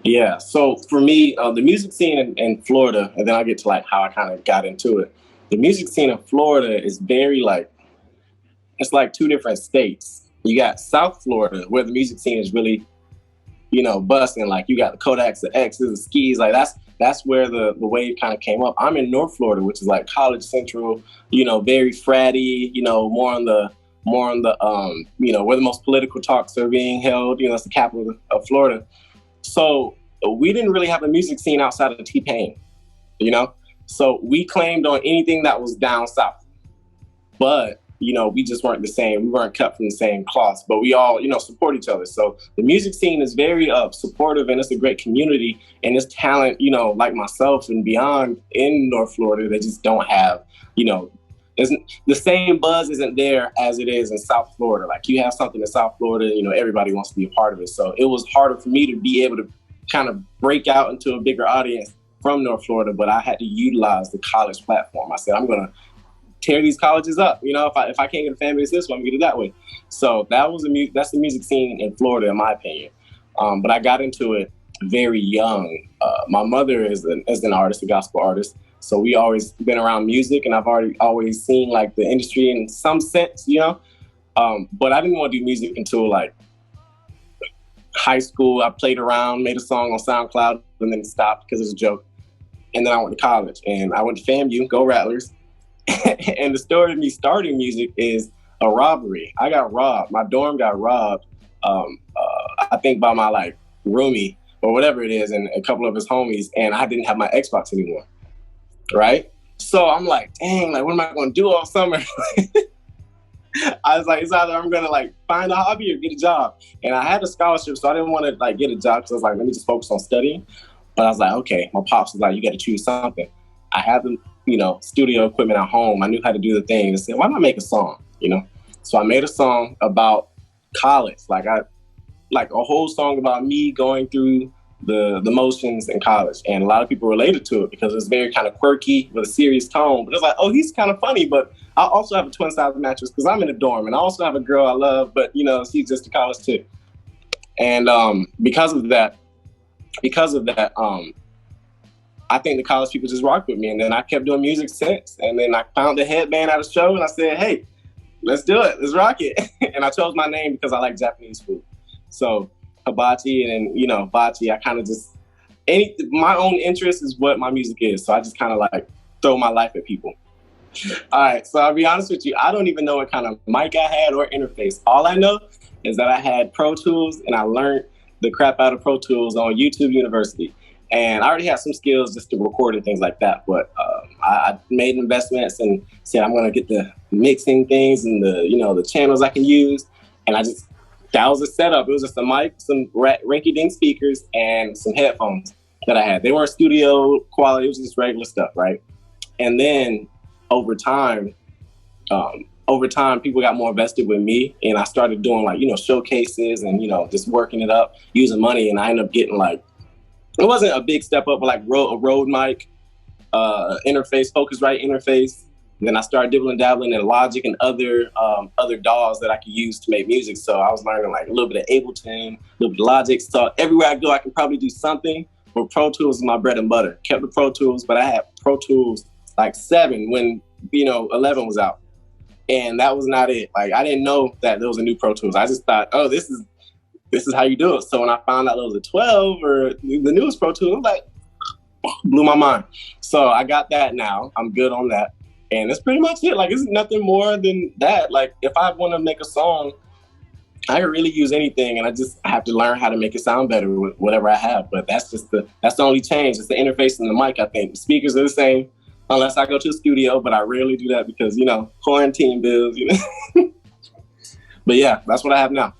Yeah. So for me, the music scene in Florida, and then I'll get to like how I kind of got into it. The music scene in Florida is very like, it's like two different states. You got South Florida where the music scene is really, busting. Like you got the Kodaks, the X's, the Skis. Like that's where the wave kind of came up. I'm in North Florida, which is like College Central. Very fratty. More on the where the most political talks are being held. It's the capital of Florida. So we didn't really have a music scene outside of T-Pain. So we claimed on anything that was down south, but we just weren't the same. We weren't cut from the same cloth, but we all, support each other. So the music scene is very supportive, and it's a great community. And it's talent, like myself and beyond in North Florida, they just don't have, isn't the same buzz isn't there as it is in South Florida. Like you have something in South Florida, everybody wants to be a part of it. So it was harder for me to be able to kind of break out into a bigger audience from North Florida, but I had to utilize the college platform. I said, I'm going to tear these colleges up. If I can't get a fan base this way, I'm gonna get it that way. So that's the music scene in Florida, in my opinion. But I got into it very young. My mother is an artist, a gospel artist. So we always been around music, and I've always seen like the industry in some sense, But I didn't want to do music until like high school. I played around, made a song on SoundCloud, and then stopped because it was a joke. And then I went to college, and I went to FAMU, go Rattlers. And the story of me starting music is a robbery. I got robbed. My dorm got robbed. I think by my like roomie or whatever it is, and a couple of his homies. And I didn't have my Xbox anymore. Right. So I'm like, dang, like what am I going to do all summer? I was like, it's either I'm going to like find a hobby or get a job. And I had a scholarship, so I didn't want to like get a job. So I was like, let me just focus on studying. But I was like, okay. My pops was like, you got to choose something. I had the studio equipment at home. I knew how to do the thing. I said, why not make a song? So I made a song about college. Like a whole song about me going through the motions in college. And a lot of people related to it because it's very kind of quirky with a serious tone. But it's like, oh, he's kind of funny, but I also have a twin size mattress because I'm in a dorm, and I also have a girl I love, but she's just in college too. And because of that, I think the college people just rocked with me. And then I kept doing music since. And then I found the headband at a show, and I said, hey, let's do it. Let's rock it. And I chose my name because I like Japanese food. So Hibachi and Bachi, I kind of just, my own interest is what my music is. So I just kind of like throw my life at people. All right. So I'll be honest with you. I don't even know what kind of mic I had or interface. All I know is that I had Pro Tools, and I learned the crap out of Pro Tools on YouTube University. And I already had some skills just to record and things like that. But I made investments and said, I'm going to get the mixing things and the channels I can use. And that was a setup. It was just a mic, some rinky-dink speakers, and some headphones that I had. They weren't studio quality. It was just regular stuff, right? And then over time, people got more invested with me, and I started doing like, showcases and, just working it up, using money. And I ended up getting like, it wasn't a big step up, but like a Rode mic, interface, Focusrite interface. And then I started dabbling in Logic and other DAWs that I could use to make music. So I was learning like a little bit of Ableton, a little bit of Logic. So everywhere I go, I can probably do something. But Pro Tools is my bread and butter. Kept the Pro Tools, but I had Pro Tools like 7 when 11 was out, and that was not it. Like I didn't know that there was a new Pro Tools. I just thought, oh, this is how you do it. So when I found out there was a 12 or the newest Pro Tools, I'm like, blew my mind. So I got that now. I'm good on that. And that's pretty much it. Like, it's nothing more than that. Like, if I want to make a song, I can really use anything, and I have to learn how to make it sound better with whatever I have. But that's the only change. It's the interface and the mic, I think. The speakers are the same, unless I go to a studio, but I rarely do that because, quarantine bills, But yeah, that's what I have now.